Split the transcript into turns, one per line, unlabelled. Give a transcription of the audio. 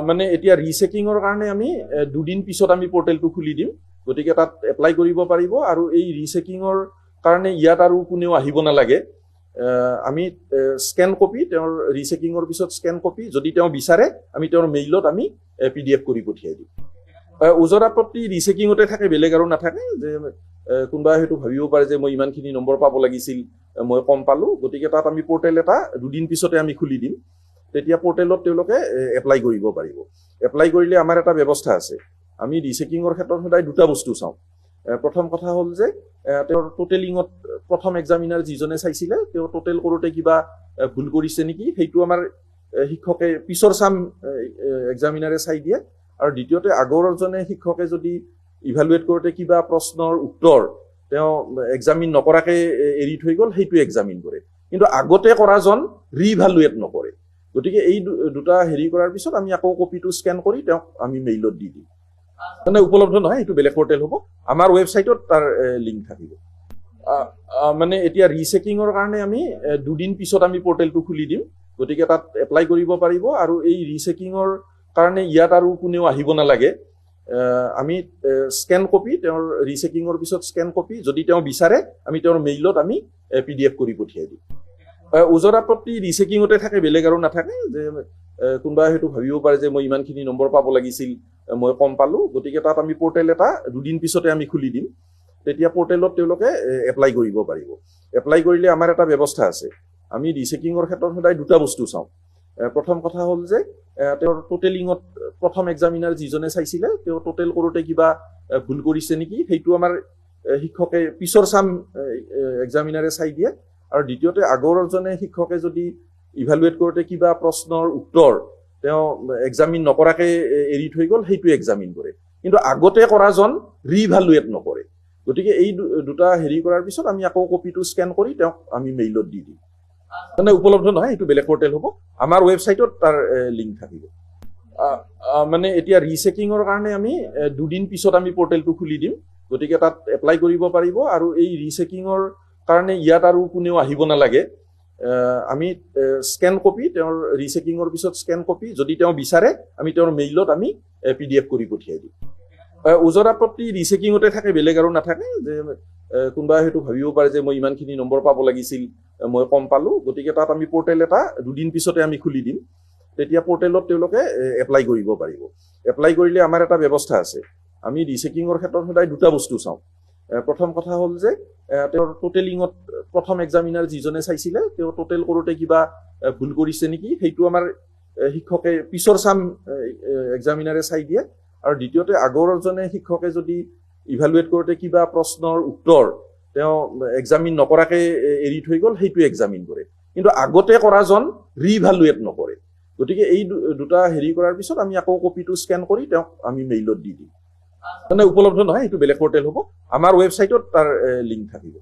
মানে এতিয়া ৰিচেকিঙৰ কাৰণে আমি দুদিন পিছত আমি পৰ্টেলটো খুলি দিম, গতিকে তাত এপ্লাই কৰিব পাৰিব। আৰু এই ৰিচেকিঙৰ কাৰণে ইয়াত আৰু কোনেও আহিব নালাগে। আমি স্কেন কপি তেওঁৰ ৰিচেকিঙৰ পিছত স্কেন কপি যদি তেওঁ বিচাৰে আমি তেওঁৰ মেইলত আমি PDF কৰি পঠিয়াই দিম। ওজৰ আপত্তি ৰিচেকিঙতে থাকে, বেলেগ আৰু নাথাকে। যে কোনোবাই হয়তো ভাবিব পাৰে যে মই ইমানখিনি নম্বৰ পাব লাগিছিল, মই কম পালোঁ, গতিকে তাত আমি পৰ্টেল এটা দুদিন পিছতে আমি খুলি দিম। তেতিয়া পৰ্টেলত তেওঁলোকে এপ্লাই কৰিব পাৰিব। এপ্লাই কৰিলে আমাৰ এটা ব্যৱস্থা আছে। আমি ৰিচেকিঙৰ ক্ষেত্ৰত সদায় দুটা বস্তু চাওঁ। প্ৰথম কথা হ'ল যে তেওঁৰ টোটেলিঙত প্ৰথম এক্সামিনাৰ যিজনে চাইছিলে তেওঁ টোটেল কৰোঁতে কিবা ভুল কৰিছে নেকি, সেইটো আমাৰ শিক্ষকে পিছৰ চাম এক্সামিনাৰে চাই দিয়ে। আৰু দ্বিতীয়তে আগৰজনে শিক্ষকে যদি ইভালুৱেট কৰোঁতে কিবা প্ৰশ্নৰ উত্তৰ তেওঁ এক্সামিন নকৰাকৈ এৰি থৈ গ'ল, সেইটো এক্সামিন কৰে। কিন্তু আগতে কৰাজন ৰিইভালুৱেট নকৰে। গতিকে এই দুটা হেৰি কৰাৰ পিছত আমি আকৌ কপিটো স্কেন কৰি তেওঁক আমি মেইলত দি দিম। মানে উপলব্ধ নহয়, এইটো বেলেগ পৰ্টেল হ'ব। আমাৰ ৱেবছাইটত তাৰ লিংক থাকিব। মানে এতিয়া ৰিচেকিঙৰ কাৰণে আমি দুদিন পিছত আমি পৰ্টেলটো খুলি দিম, গতিকে তাত এপ্লাই কৰিব পাৰিব। আৰু এই ৰিচেকিঙৰ কাৰণে ইয়াত আৰু কোনেও আহিব নালাগে। আমি স্কেন কপি তেওঁৰ ৰিচেকিঙৰ পিছত স্কেন কপি যদি তেওঁ বিচাৰে আমি তেওঁৰ মেইলত আমি PDF কৰি পঠিয়াই দিম। ওজৰ আপত্তি ৰিচেকিঙতে থাকে, বেলেগ আৰু নাথাকে। যে কোনোবাই হয়তো ভাবিব পাৰে যে মই ইমানখিনি নম্বৰ পাব লাগিছিল, মই কম পালোঁ, গতিকে তাত আমি পৰ্টেল এটা দুদিন পিছতে আমি খুলি দিম। তেতিয়া পৰ্টেলত তেওঁলোকে এপ্লাই কৰিব পাৰিব। এপ্লাই কৰিলে আমাৰ এটা ব্যৱস্থা আছে। আমি ৰিচেকিঙৰ ক্ষেত্ৰত সদায় দুটা বস্তু চাওঁ। প্ৰথম কথা হ'ল যে তেওঁৰ টোটেলিঙত প্ৰথম এক্সামিনাৰ যিজনে চাইছিলে তেওঁ টোটেল কৰোঁতে কিবা ভুল কৰিছে নেকি, সেইটো আমাৰ শিক্ষকে পিছৰ চাম এক্সামিনাৰে চাই দিয়ে। আৰু দ্বিতীয়তে আগৰজনে শিক্ষকে যদি ইভালুৱেট কৰোঁতে কিবা প্ৰশ্নৰ উত্তৰ তেওঁ এক্সামিন নকৰাকৈ এৰি থৈ গ'ল, সেইটো এক্সামিন কৰে। কিন্তু আগতে কৰাজন ৰিইভালুৱেট নকৰে। গতিকে এই দুটা হেৰি কৰাৰ পিছত আমি আকৌ কপিটো স্কেন কৰি তেওঁক আমি মেইলত দি দিম। মানে উপলব্ধ নহয়, এইটো বেলেগ পৰ্টেল হ'ব। আমাৰ ৱেবছাইটত তাৰ লিংক থাকিব। মানে এতিয়া ৰিচেকিঙৰ কাৰণে আমি দুদিন পিছত আমি পৰ্টেলটো খুলি দিম, গতিকে তাত এপ্লাই কৰিব পাৰিব। আৰু এই ৰিচেকিঙৰ কাৰণে ইয়াত আৰু কোনেও আহিব নালাগে। আমি স্কেন কপি তেওঁৰ ৰিচেকিঙৰ পিছত স্কেন কপি যদি তেওঁ বিচাৰে আমি তেওঁৰ মেইলত আমি PDF কৰি পঠিয়াই দিম। ওজৰ আপত্তি ৰিচেকিঙতে থাকে, বেলেগ আৰু নাথাকে। যে কোনোবাই হয়তো ভাবিব পাৰে যে মই ইমানখিনি নম্বৰ পাব লাগিছিল, মই কম পালোঁ, গতিকে তাত আমি পৰ্টেল এটা দুদিন পিছতে আমি খুলি দিম। তেতিয়া পৰ্টেলত তেওঁলোকে এপ্লাই কৰিব পাৰিব। এপ্লাই কৰিলে আমাৰ এটা ব্যৱস্থা আছে। আমি ৰিচেকিঙৰ ক্ষেত্ৰত সদায় দুটা বস্তু চাওঁ। প্ৰথম কথা হ'ল যে তেওঁৰ টোটেলিঙত প্ৰথম এক্সামিনাৰ যিজনে চাইছিলে তেওঁ টোটেল কৰোঁতে কিবা ভুল কৰিছে নেকি, সেইটো আমাৰ শিক্ষকে পিছৰ চাম এক্সামিনাৰে চাই দিয়ে। আৰু দ্বিতীয়তে আগৰজনে শিক্ষকে যদি ইভালুৱেট কৰোঁতে কিবা প্ৰশ্নৰ উত্তৰ তেওঁ এক্সামিন নকৰাকৈ এৰি থৈ গ'ল, সেইটো এক্সামিন কৰে। কিন্তু আগতে কৰাজন ৰিইভালুৱেট নকৰে। গতিকে এই দুটা হেৰি কৰাৰ পিছত আমি আকৌ কপিটো স্কেন কৰি তেওঁক আমি মেইলত দি দিম। মানে উপলব্ধ নহয়, এইটো বেলেগ পৰ্টেল হ'ব। আমাৰ ৱেবছাইটত তাৰ লিংক থাকিব।